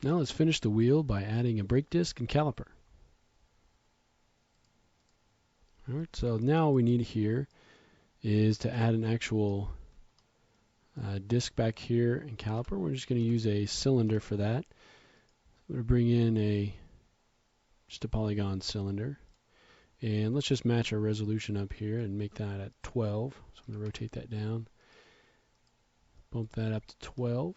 Now let's finish the wheel by adding a brake disc and caliper. Alright, so now all we need here is to add an actual disc back here and caliper. We're just going to use a cylinder for that. I'm going to bring in just a polygon cylinder. And let's just match our resolution up here and make that at 12. So I'm going to rotate that down. Bump that up to 12.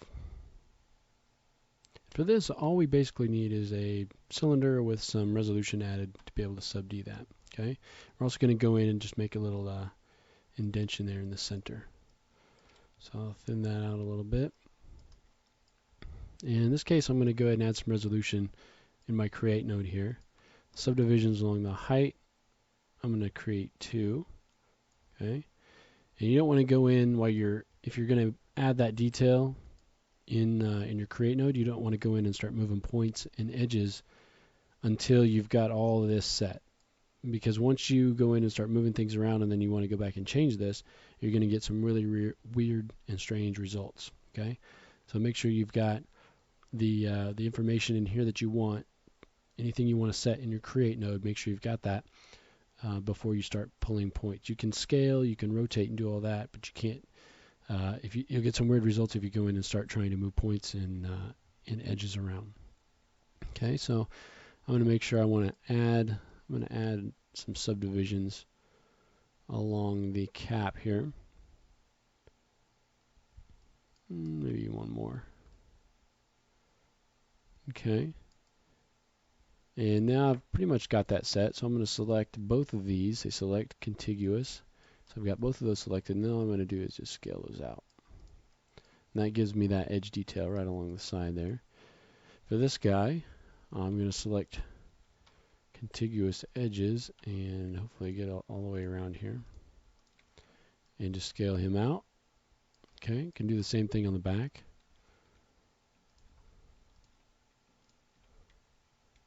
For this, all we basically need is a cylinder with some resolution added to be able to sub-D that. Okay. We're also going to go in and just make a little indentation there in the center. So I'll thin that out a little bit. And in this case, I'm going to go ahead and add some resolution in my create node here. Subdivisions along the height, I'm going to create 2. Okay. And you don't want to go in while if you're going to add that detail in your create node, you don't want to go in and start moving points and edges until you've got all of this set. Because once you go in and start moving things around and then you want to go back and change this, you're going to get some really weird and strange results. Okay, so make sure you've got the information in here that you want. Anything you want to set in your create node, make sure you've got that before you start pulling points. You can scale, you can rotate and do all that, but you can't. You'll get some weird results if you go in and start trying to move points and edges around. Okay, so I'm going to make sure I'm going to add some subdivisions along the cap here. Maybe one more. Okay. And now I've pretty much got that set, so I'm going to select both of these. They select contiguous. So I've got both of those selected. And then all I'm going to do is just scale those out. And that gives me that edge detail right along the side there. For this guy, I'm going to select contiguous edges and hopefully get all the way around here. And just scale him out. Okay, can do the same thing on the back.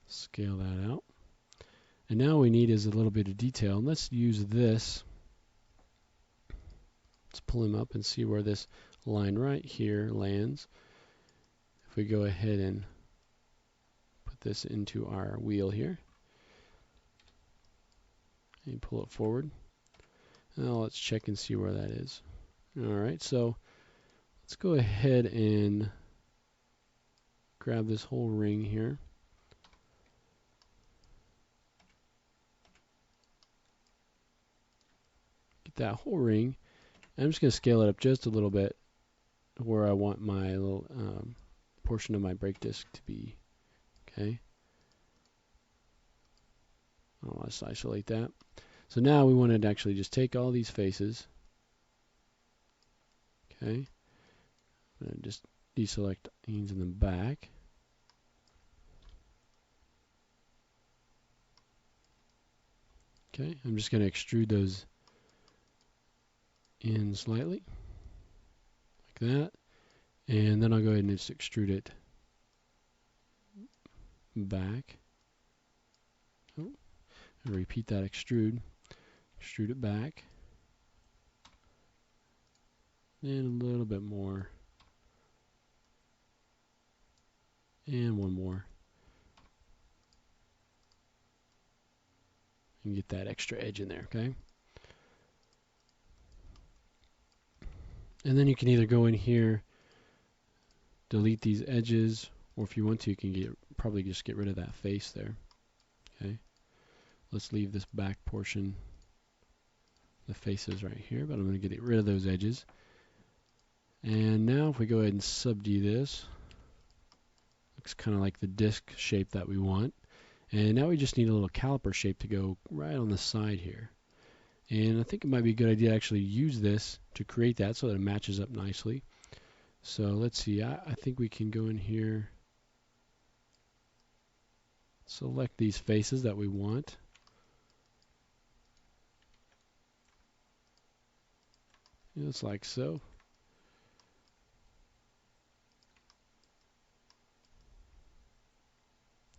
Scale that out. And now all we need is a little bit of detail. And let's use this. Let's pull him up and see where this line right here lands. If we go ahead and put this into our wheel here. And pull it forward. Now let's check and see where that is. Alright, so let's go ahead and grab this whole ring here. Get that whole ring. I'm just going to scale it up just a little bit where I want my little portion of my brake disc to be. Okay. Let's isolate that. So now we want to actually just take all these faces. Okay. I'm going to just deselect things in the back. Okay. I'm just going to extrude those in slightly like that, and then I'll go ahead and just extrude it back. Oh, and repeat that extrude it back, and a little bit more, and one more, and get that extra edge in there. Okay. And then you can either go in here, delete these edges, or if you want to, you can probably just get rid of that face there. Okay. Let's leave this back portion, the faces right here, but I'm going to get rid of those edges. And now if we go ahead and sub-D this, looks kind of like the disc shape that we want. And now we just need a little caliper shape to go right on the side here. And I think it might be a good idea to actually use this to create that so that it matches up nicely. So let's see, I think we can go in here, select these faces that we want. Just like so.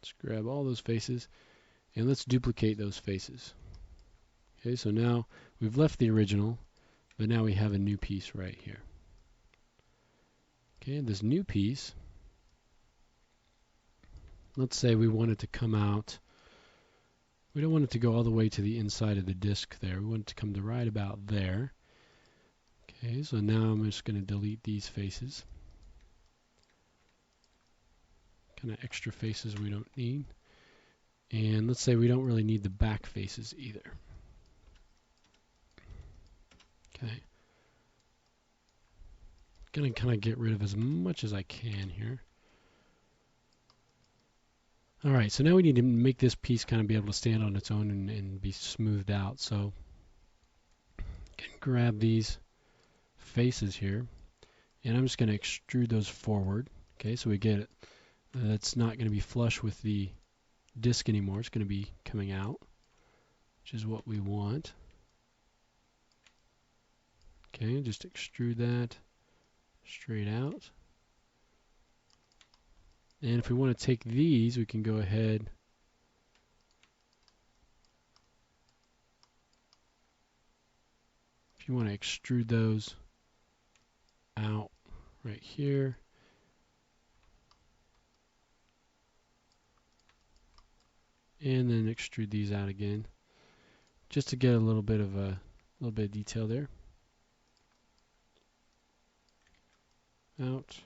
Let's grab all those faces and let's duplicate those faces. Okay, so now we've left the original, but now we have a new piece right here. Okay, this new piece, let's say we want it to come out. We don't want it to go all the way to the inside of the disc there. We want it to come to right about there. Okay, so now I'm just going to delete these faces. Kind of extra faces we don't need. And let's say we don't really need the back faces either. Okay. Gonna kind of get rid of as much as I can here. Alright, so now we need to make this piece kind of be able to stand on its own and be smoothed out. So I can grab these faces here, and I'm just going to extrude those forward. Okay, so we get it. That's not going to be flush with the disc anymore. It's going to be coming out, which is what we want. Okay, just extrude that straight out. And if we want to take these, we can go ahead if you want to extrude those out right here. And then extrude these out again, just to get a little bit of detail there. Out,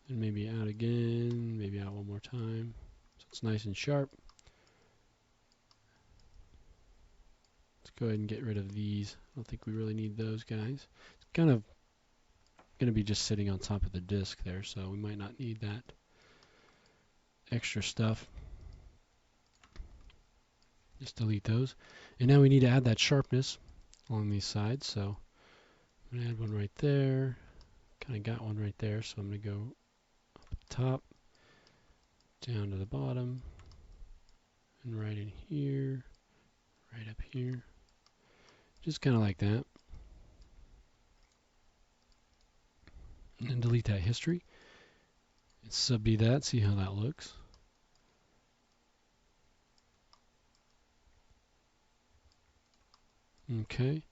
and maybe out again, maybe out one more time, so it's nice and sharp. Let's go ahead and get rid of these. I don't think we really need those guys. It's kind of going to be just sitting on top of the disc there, so we might not need that extra stuff. Just delete those. And now we need to add that sharpness along these sides, so I'm going to add one right there. Kind of got one right there, so I'm going to go up the top, down to the bottom, and right in here, right up here. Just kind of like that. And then delete that history. And sub-D that, see how that looks. Okay.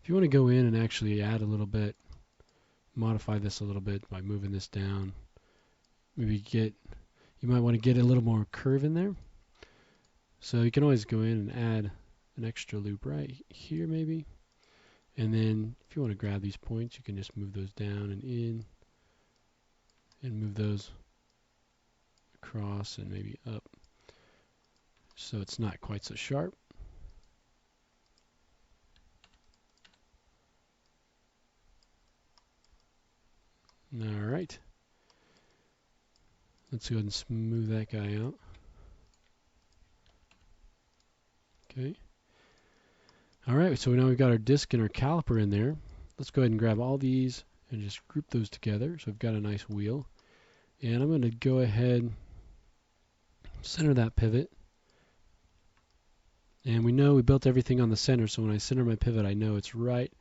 If you want to go in and actually add a little bit, modify this a little bit by moving this down, maybe you might want to get a little more curve in there. So you can always go in and add an extra loop right here maybe. And then if you want to grab these points, you can just move those down and in, and move those across and maybe up, so it's not quite so sharp. Alright, let's go ahead and smooth that guy out. Okay. Alright, so now we've got our disc and our caliper in there. Let's go ahead and grab all these and just group those together, so we've got a nice wheel. And I'm going to go ahead, center that pivot. And we know we built everything on the center, so when I center my pivot, I know it's right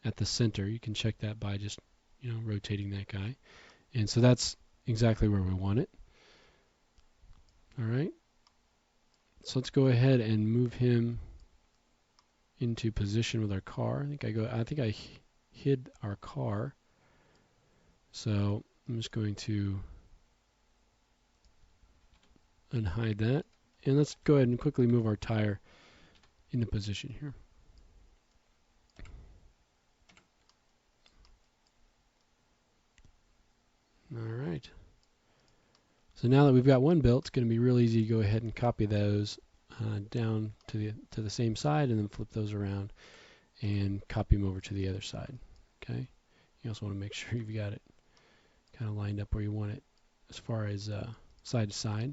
at the center. You can check that by just, rotating that guy. And so that's exactly where we want it. All right. So let's go ahead and move him into position with our car. I think I hid our car. So I'm just going to unhide that. And let's go ahead and quickly move our tire into position here. Alright. So now that we've got one built, it's going to be real easy to go ahead and copy those down to the same side, and then flip those around and copy them over to the other side. Okay. You also want to make sure you've got it kind of lined up where you want it as far as side to side.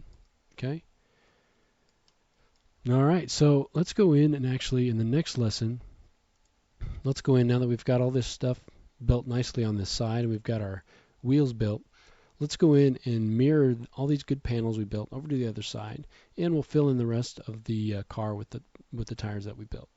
Okay. Alright, so let's go in and actually in the next lesson, let's go in now that we've got all this stuff built nicely on this side and we've got our wheels built. Let's go in and mirror all these good panels we built over to the other side, and we'll fill in the rest of the car with the tires that we built.